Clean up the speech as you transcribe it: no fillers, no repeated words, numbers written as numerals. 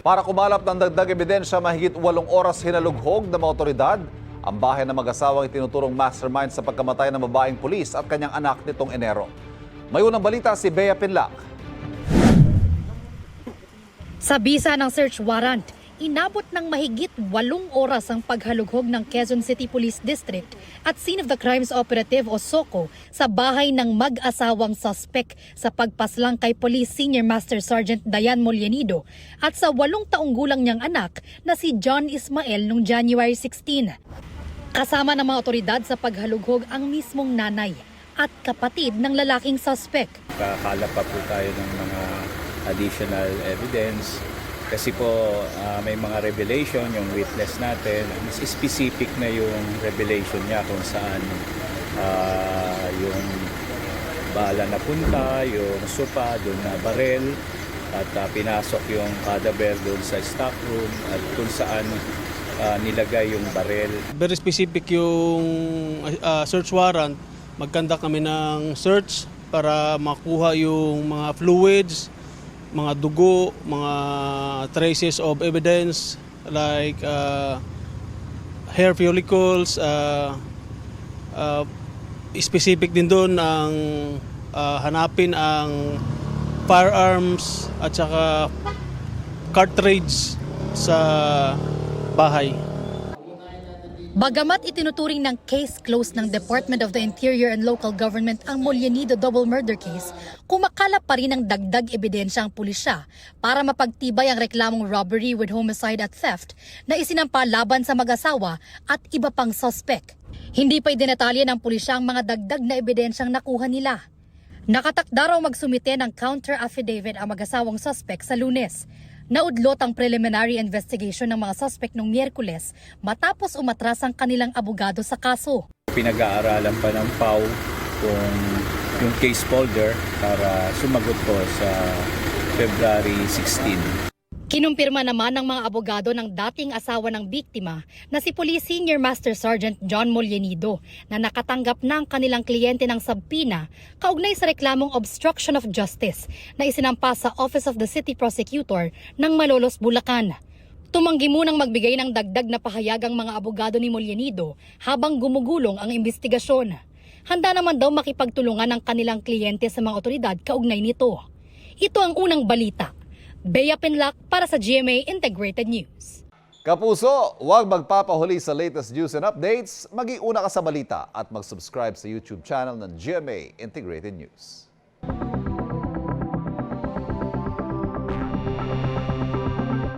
Para kumalap ng dagdag ebidensya, mahigit 8 oras hinalughog ng mga otoridad ang bahay ng mag-asawang itinuturong mastermind sa pagkamatay ng babaeng pulis at kanyang anak nitong Enero. May unang balita si Bea Pinlac. Sa bisa ng search warrant, inabot ng mahigit 8 oras ang paghalughog ng Quezon City Police District at Scene of the Crimes Operative o SOCO sa bahay ng mag-asawang suspect sa pagpaslang kay Police Senior Master Sergeant Dayan Mollenido at sa 8 taong gulang niyang anak na si John Ismael noong January 16. Kasama ng mga otoridad sa paghalughog ang mismong nanay at kapatid ng lalaking suspect. Kakalap pa po tayo ng mga additional evidence. Kasi po may mga revelation, yung witness natin, mas specific na yung revelation niya kung saan yung bala na punta, yung sopa, doon na barel, at pinasok yung cadaver doon sa stock room at kung saan nilagay yung barel. Very specific yung search warrant. Magkanda kami ng search para makuha yung mga fluids, mga dugo, mga traces of evidence like hair follicles, specific din doon ang hanapin ang firearms at saka cartridge sa bahay. Bagamat itinuturing ng case closed ng Department of the Interior and Local Government ang Mollenido double murder case, kumakalap pa rin ang dagdag ebidensya ang pulisya para mapagtibay ang reklamong robbery with homicide at theft na isinampa laban sa mag-asawa at iba pang suspect. Hindi pa idinatalya ng pulisya ang mga dagdag na ebidensyang nakuha nila. Nakatakda raw magsumite ng counter affidavit ang mag-asawang suspect sa Lunes. Naudlot ang preliminary investigation ng mga suspect noong Miyerkules matapos umatras ang kanilang abogado sa kaso. Pinag-aaralan pa ng PAW kung yung case folder para sumagot po sa February 16. Kinumpirma naman ng mga abogado ng dating asawa ng biktima na si Police Senior Master Sergeant John Mollenido na nakatanggap na ang kanilang kliyente ng sabpina kaugnay sa reklamong obstruction of justice na isinampa sa Office of the City Prosecutor ng Malolos, Bulacan. Tumanggi munang magbigay ng dagdag na pahayag ang mga abogado ni Mollenido habang gumugulong ang investigasyon. Handa naman daw makipagtulungan ang kanilang kliyente sa mga otoridad kaugnay nito. Ito ang unang balita. Bea Pinlac para sa GMA Integrated News. Kapuso, huwag magpapahuli sa latest news and updates. Mag-iuna ka sa balita at mag-subscribe sa YouTube channel ng GMA Integrated News.